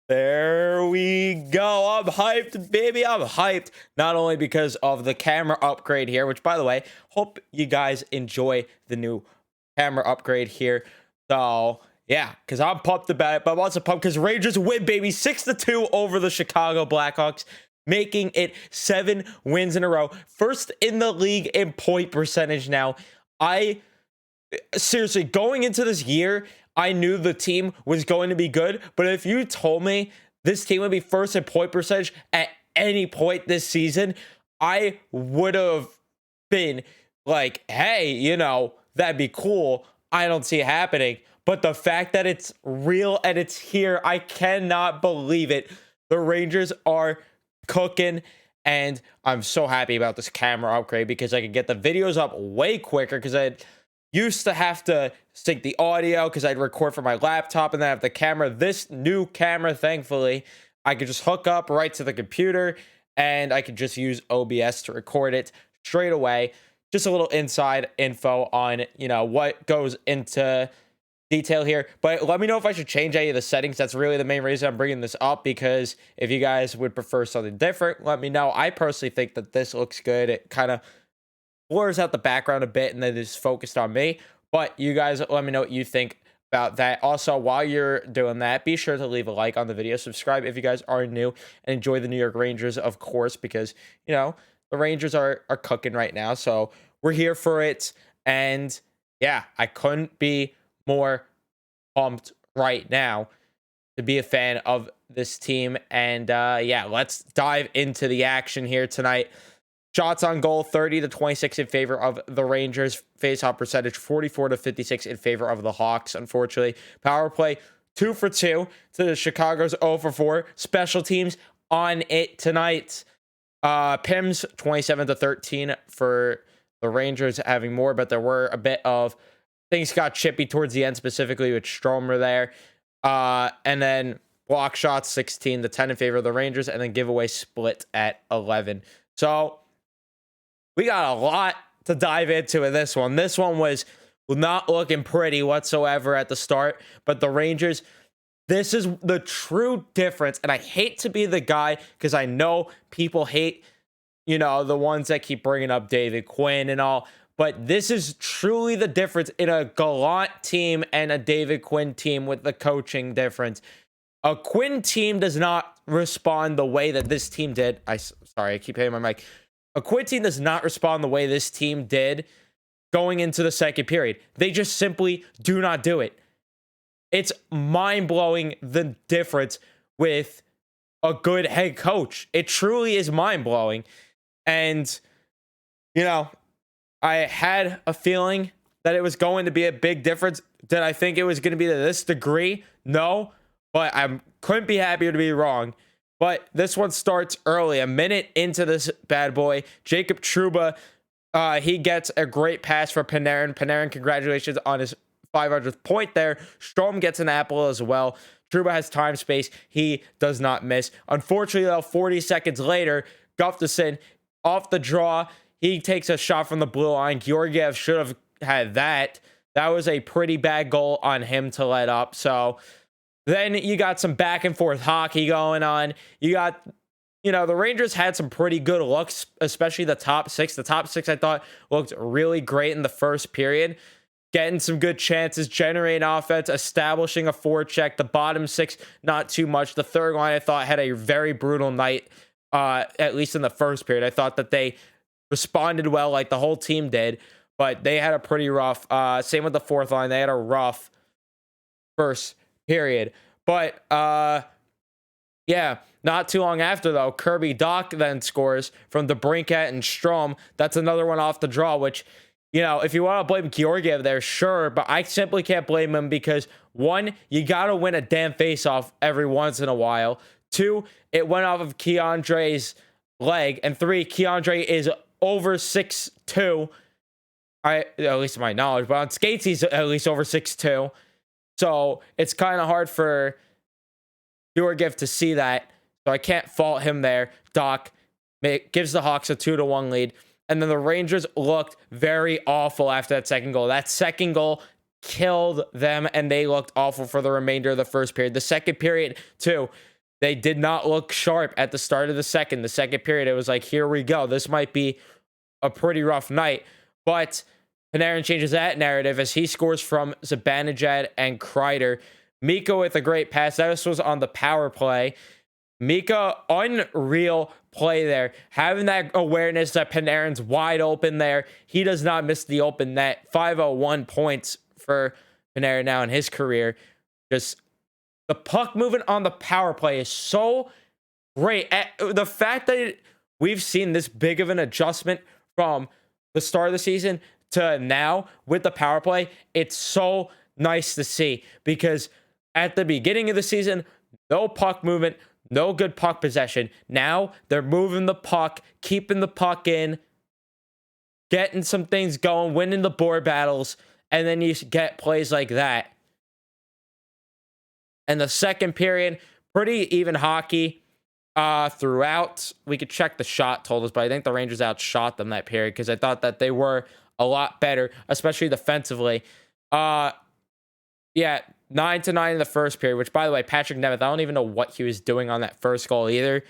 There we go. I'm hyped, baby. I'm hyped. Not only because of the camera upgrade here, which, by the way, hope you guys enjoy the new camera upgrade here. So, yeah, because I'm pumped about it, but I'm also pumped because Rangers win, baby. 6-2 over the Chicago Blackhawks, making it 7 wins in a row. First in the league in point percentage now. Seriously, going into this year, I knew the team was going to be good, but if you told me this team would be first in point percentage at any point this season, I would have been like, hey, that'd be cool. I don't see it happening. But the fact that it's real and it's here, I cannot believe it. The Rangers are cooking, and I'm so happy about this camera upgrade because I can get the videos up way quicker because I used to have to sync the audio because I'd record from my laptop and then have the camera. This new camera, thankfully, I could just hook up right to the computer and I could just use OBS to record it straight away. Just a little inside info on, what goes into detail here. But let me know if I should change any of the settings. That's really the main reason I'm bringing this up, because if you guys would prefer something different, let me know. I personally think that this looks good. It kind of blurs out the background a bit and then is focused on me. But you guys let me know what you think about that. Also, while you're doing that, be sure to leave a like on the video, subscribe if you guys are new, and enjoy the New York Rangers, of course, because the Rangers are cooking right now. So we're here for it. And yeah, I couldn't be more pumped right now to be a fan of this team. And yeah, let's dive into the action here tonight. Shots on goal, 30-26 in favor of the Rangers. Face-off percentage, 44-56 in favor of the Hawks, unfortunately. Power play, 2 for 2 to the Chicago's 0 for 4. Special teams on it tonight. Pims, 27-13 for the Rangers, having more, but there were a bit of things got chippy towards the end, specifically with Stromer there. And then block shots, 16-10 in favor of the Rangers, and then giveaway split at 11. So we got a lot to dive into in this one. This one was not looking pretty whatsoever at the start, but the Rangers, this is the true difference. And I hate to be the guy, because I know people hate, the ones that keep bringing up David Quinn and all, but this is truly the difference in a Gallant team and a David Quinn team with the coaching difference. A Quinn team does not respond the way that this team did. Sorry, I keep hitting my mic. A Quinn team does not respond the way this team did going into the second period. They just simply do not do it. It's mind-blowing, the difference with a good head coach. It truly is mind-blowing. And, I had a feeling that it was going to be a big difference. Did I think it was going to be to this degree? No, but I couldn't be happier to be wrong. But this one starts early, a minute into this bad boy. Jacob Trouba, he gets a great pass for Panarin. Panarin, congratulations on his 500th point there. Strome gets an apple as well. Trouba has time space. He does not miss. Unfortunately, though, 40 seconds later, Gustafsson off the draw. He takes a shot from the blue line. Georgiev should have had that. That was a pretty bad goal on him to let up. So then you got some back and forth hockey going on. You got, the Rangers had some pretty good looks, especially the top six. The top six, I thought, looked really great in the first period. Getting some good chances, generating offense, establishing a forecheck. The bottom six, not too much. The third line, I thought, had a very brutal night, at least in the first period. I thought that they responded well, like the whole team did, but they had a pretty rough, same with the fourth line. They had a rough first period. But yeah, not too long after, though, Kirby Dach then scores from DeBrincat and Strome. That's another one off the draw, which, if you want to blame Georgiev there, sure, but I simply can't blame him because, one, you got to win a damn faceoff every once in a while. Two, it went off of Keandre's leg. And three, Keandre is over 6'2". At least to my knowledge, but on skates, he's at least over 6'2". So it's kind of hard for Georgiev to see that. So I can't fault him there. Doc gives the Hawks a 2-1 lead. And then the Rangers looked very awful after that second goal. That second goal killed them, and they looked awful for the remainder of the first period. The second period, too. They did not look sharp at the start of the second period. It was like, here we go. This might be a pretty rough night. But Panarin changes that narrative as he scores from Zibanejad and Kreider. Mika with a great pass. This was on the power play. Mika, unreal play there. Having that awareness that Panarin's wide open there. He does not miss the open net. 501 points for Panarin now in his career. Just the puck movement on the power play is so great. The fact that we've seen this big of an adjustment from the start of the season to now with the power play, it's so nice to see, because at the beginning of the season, no puck movement, no good puck possession. Now they're moving the puck, keeping the puck in, getting some things going, winning the board battles, and then you get plays like that. And the second period, pretty even hockey throughout. We could check the shot totals, but I think the Rangers outshot them that period, because I thought that they were a lot better, especially defensively. Yeah, 9-9 in the first period, which, by the way, Patrick Nemeth, I don't even know what he was doing on that first goal either.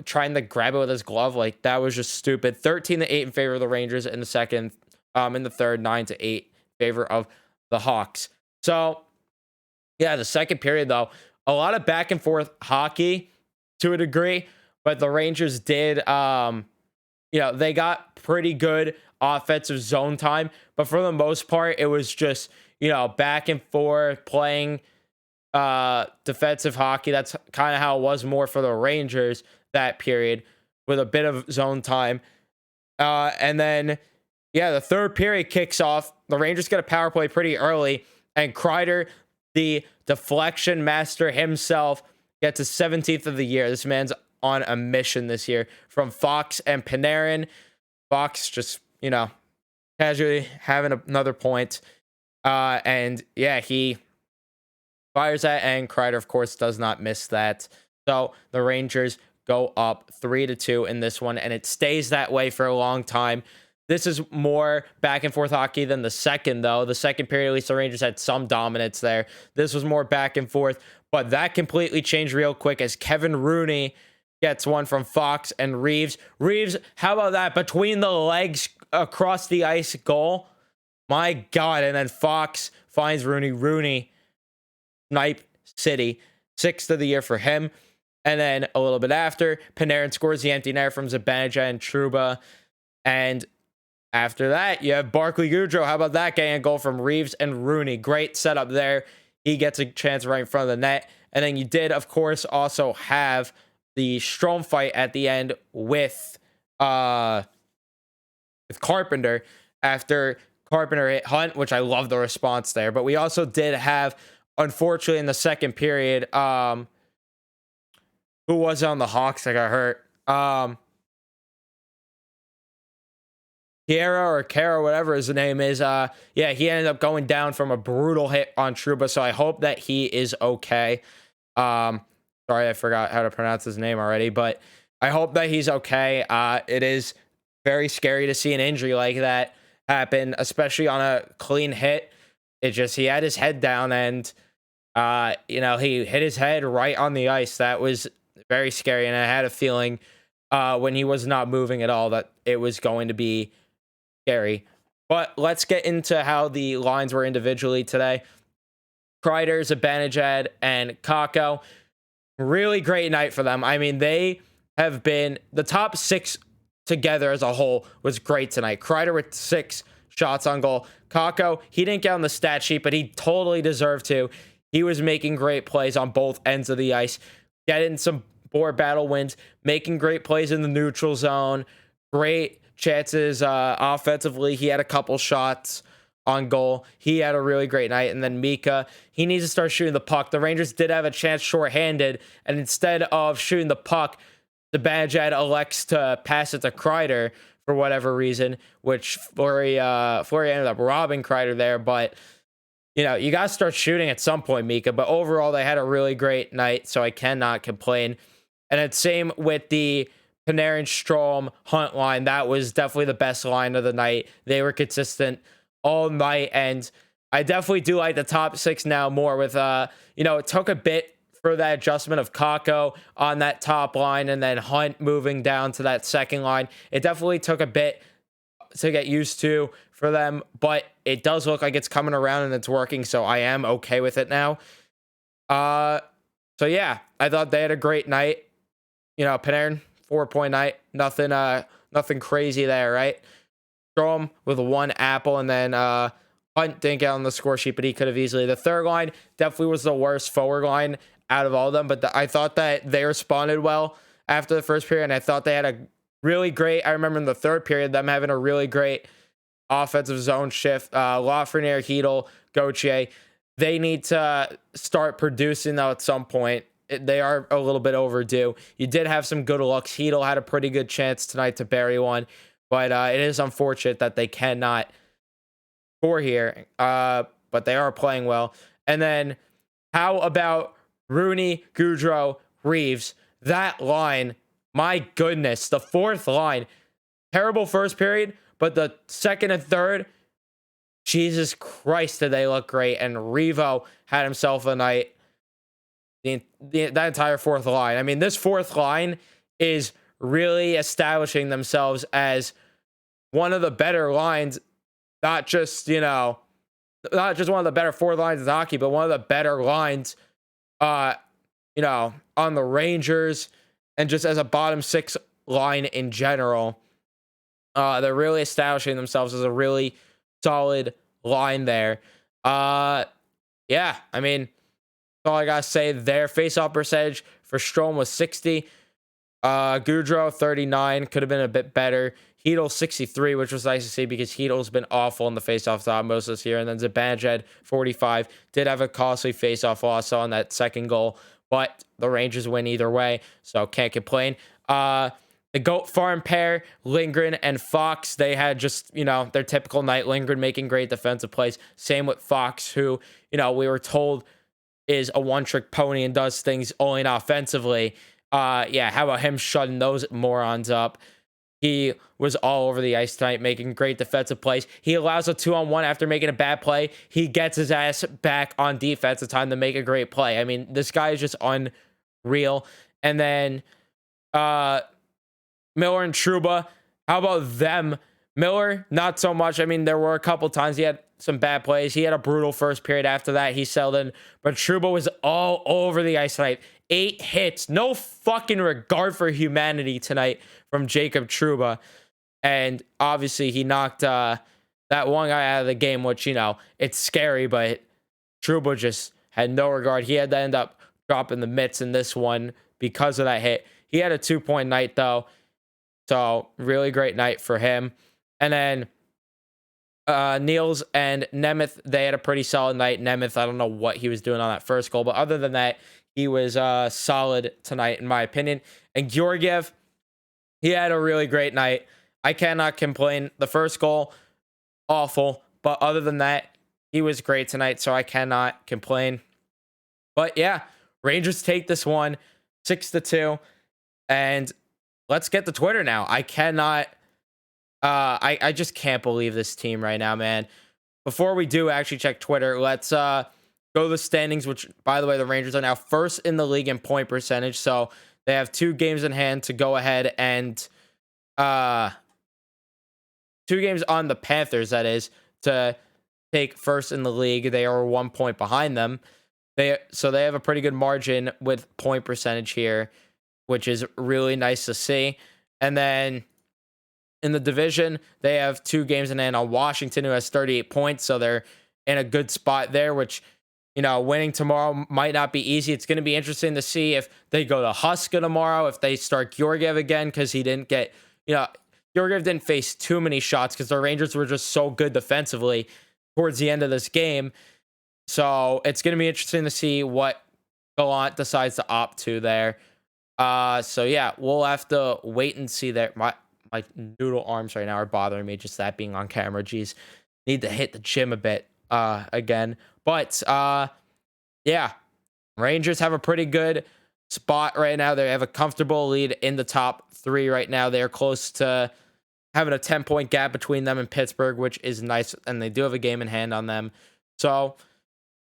Trying to grab it with his glove, like, that was just stupid. 13-8 in favor of the Rangers in the second. In the third, 9-8 in favor of the Hawks. So, yeah, the second period, though, a lot of back and forth hockey to a degree, but the Rangers did, they got pretty good offensive zone time, but for the most part, it was just, back and forth playing defensive hockey. That's kind of how it was more for the Rangers that period, with a bit of zone time. And then, the third period kicks off. The Rangers get a power play pretty early, and Kreider, the deflection master himself, gets his 17th of the year. This man's on a mission this year from Fox and Panarin. Fox just, casually having another point. He fires that, and Kreider, of course, does not miss that. So the Rangers go up 3-2 in this one, and it stays that way for a long time. This is more back and forth hockey than the second, though. The second period, at least the Rangers had some dominance there. This was more back and forth, but that completely changed real quick as Kevin Rooney gets one from Fox and Reeves. Reeves, how about that? Between the legs across the ice goal. My God. And then Fox finds Rooney. Rooney, Snipe City, 6th of the year for him. And then a little bit after, Panarin scores the empty net from Zibanejad and Trouba. And after that, you have Barclay Goodrow. How about that? Getting a goal from Reeves and Rooney. Great setup there. He gets a chance right in front of the net. And then you did, of course, also have the Strome fight at the end with Carpenter after Carpenter hit Hunt, which I love the response there. But we also did have, unfortunately, in the second period, who was on the Hawks that got hurt? Kara, whatever his name is. He ended up going down from a brutal hit on Trouba, so I hope that he is okay. Sorry, I forgot how to pronounce his name already, but I hope that he's okay. It is very scary to see an injury like that happen, especially on a clean hit. He had his head down, and he hit his head right on the ice. That was very scary, and I had a feeling when he was not moving at all that it was going to be scary. But let's get into how the lines were individually today. Kreider, Zibanejad, and Kakko. Really great night for them. I mean, they have been the top 6 together as a whole was great tonight. Kreider with 6 shots on goal. Kakko, he didn't get on the stat sheet, but he totally deserved to. He was making great plays on both ends of the ice, getting some board battle wins, making great plays in the neutral zone. Great chances offensively. He had a couple shots on goal. He had a really great night. And then Mika, he needs to start shooting the puck. The Rangers did have a chance shorthanded, and instead of shooting the puck, the Zibanejad elects to pass it to Kreider for whatever reason, which Fleury ended up robbing Kreider there. But you got to start shooting at some point, Mika. But overall, they had a really great night, so I cannot complain. And it's same with the Panarin, Strome, Hunt line. That was definitely the best line of the night. They were consistent all night, and I definitely do like the top 6 now more with, it took a bit for that adjustment of Kako on that top line and then Hunt moving down to that second line. It definitely took a bit to get used to for them, but it does look like it's coming around and it's working, so I am okay with it now. So yeah, I thought they had a great night. Panarin, 4-point night. Nothing crazy there, right? Strom with 1 apple, and then Hunt didn't get on the score sheet, but he could have easily. The third line definitely was the worst forward line out of all of them, but I thought that they responded well after the first period, and I thought they had a really great, I remember in the third period, them having a really great offensive zone shift. Lafreniere, Hedel, Gauthier, they need to start producing, though, at some point. They are a little bit overdue. You did have some good looks. Hedel had a pretty good chance tonight to bury one, but it is unfortunate that they cannot score here. But they are playing well. And then how about Rooney, Gaudreau, Reeves? That line, my goodness, the fourth line. Terrible first period, but the second and third, Jesus Christ, did they look great. And Revo had himself a night. That entire fourth line. I mean, this fourth line is really establishing themselves as one of the better lines, not just one of the better fourth lines in hockey, but one of the better lines, on the Rangers and just as a bottom six line in general. They're really establishing themselves as a really solid line there. Yeah, I mean, that's all I gotta say there. Face-off percentage for Strome was 60. Gaudreau 39, could have been a bit better. Hedel 63, which was nice to see because Hedel's been awful in the face-off top most of this year. And then Zibanejad 45 did have a costly face-off loss on that second goal, but the Rangers win either way, so can't complain. The Goat Farm pair, Lindgren and Fox, they had just, their typical night. Lindgren making great defensive plays. Same with Fox, who, we were told is a one-trick pony and does things only offensively. Yeah, how about him shutting those morons up? He was all over the ice tonight, making great defensive plays. He allows a 2-on-1 after making a bad play. He gets his ass back on defense in time to make a great play. I mean, this guy is just unreal. And then Miller and Trouba, how about them? Miller, not so much. I mean, there were a couple times he had some bad plays. He had a brutal first period. After that, he settled in. But Trouba was all over the ice tonight. 8 hits. No fucking regard for humanity tonight from Jacob Trouba. And obviously, he knocked that one guy out of the game, which, it's scary, but Trouba just had no regard. He had to end up dropping the mitts in this one because of that hit. He had a 2-point night, though. So, really great night for him. And then Niels and Nemeth, they had a pretty solid night. Nemeth, I don't know what he was doing on that first goal, but other than that, he was solid tonight, in my opinion. And Georgiev, he had a really great night. I cannot complain. The first goal, awful. But other than that, he was great tonight, so I cannot complain. But yeah, Rangers take this one 6-2. And let's get to Twitter now. I cannot... I just can't believe this team right now, man. Before we do actually check Twitter, let's go to the standings, which, by the way, the Rangers are now first in the league in point percentage. So they have 2 games in hand to go ahead and 2 games on the Panthers, that is, to take first in the league. They are 1 point behind them. So they have a pretty good margin with point percentage here, which is really nice to see. And then in the division, they have 2 games in hand on Washington, who has 38 points. So they're in a good spot there, which, winning tomorrow might not be easy. It's going to be interesting to see if they go to Huska tomorrow, if they start Georgiev again, because he didn't get, Georgiev didn't face too many shots because the Rangers were just so good defensively towards the end of this game. So it's going to be interesting to see what Gallant decides to opt to there. So yeah, we'll have to wait and see there. My noodle arms right now are bothering me, just that being on camera. Jeez, need to hit the gym a bit again. But yeah, Rangers have a pretty good spot right now. They have a comfortable lead in the top 3 right now. They're close to having a 10-point gap between them and Pittsburgh, which is nice, and they do have a game in hand on them. So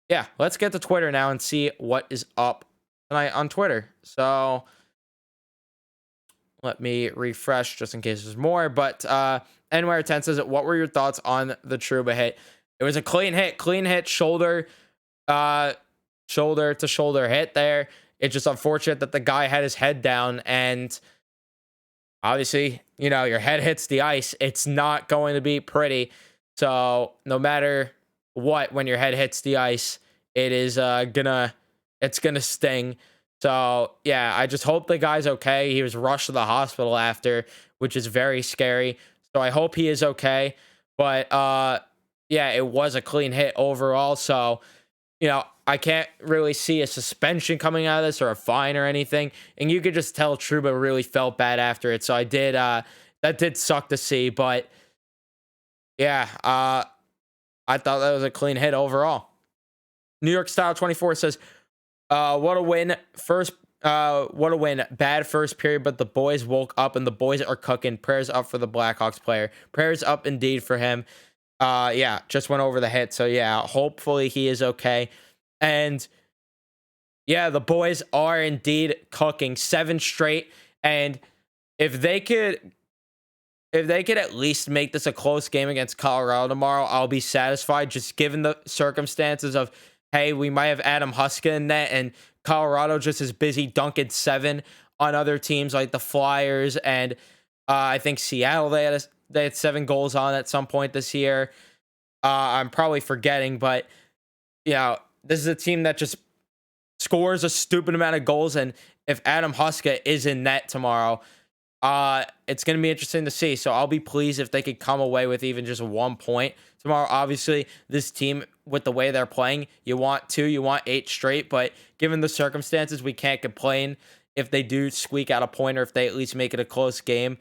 yeah, let's get to Twitter now and see what is up tonight on Twitter. So let me refresh just in case there's more. But NY10 says, what were your thoughts on the Trouba hit? It was a clean hit, shoulder to shoulder hit there. It's just unfortunate that the guy had his head down, and obviously, your head hits the ice. It's not going to be pretty. So no matter what, when your head hits the ice, it is it's gonna sting. So yeah, I just hope the guy's okay. He was rushed to the hospital after, which is very scary. So I hope he is okay. But yeah, it was a clean hit overall. So I can't really see a suspension coming out of this or a fine or anything. And you could just tell Trouba really felt bad after it. So that did suck to see. But yeah, I thought that was a clean hit overall. New York Style 24 says, what a win. What a win. Bad first period, but the boys woke up and the boys are cooking. Prayers up for the Blackhawks player. Prayers up indeed for him. Yeah, just went over the hit. So yeah, hopefully he is okay. And yeah, the boys are indeed cooking 7 straight. And if they could at least make this a close game against Colorado tomorrow, I'll be satisfied, just given the circumstances of, hey, we might have Adam Huska in net, and Colorado just is busy dunking 7 on other teams like the Flyers, and I think Seattle, they had 7 goals on at some point this year. I'm probably forgetting, but this is a team that just scores a stupid amount of goals, and if Adam Huska is in net tomorrow, it's going to be interesting to see. So I'll be pleased if they could come away with even just 1 point tomorrow. Obviously, this team, with the way they're playing, you want 8 straight, but given the circumstances, we can't complain if they do squeak out a point or if they at least make it a close game.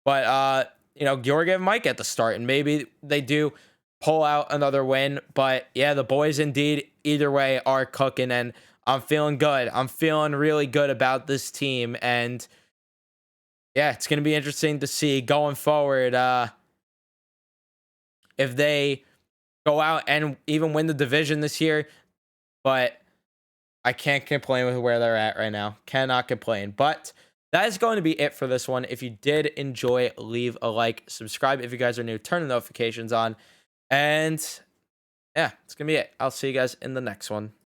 But Georgiev might get the start, and maybe they do pull out another win. But yeah, the boys indeed either way are cooking, and I'm feeling good. I'm feeling really good about this team, and yeah, it's going to be interesting to see going forward if they go out and even win the division this year. But I can't complain with where they're at right now. Cannot complain. But that is going to be it for this one. If you did enjoy, leave a like, subscribe if you guys are new, turn the notifications on. And yeah, it's going to be it. I'll see you guys in the next one.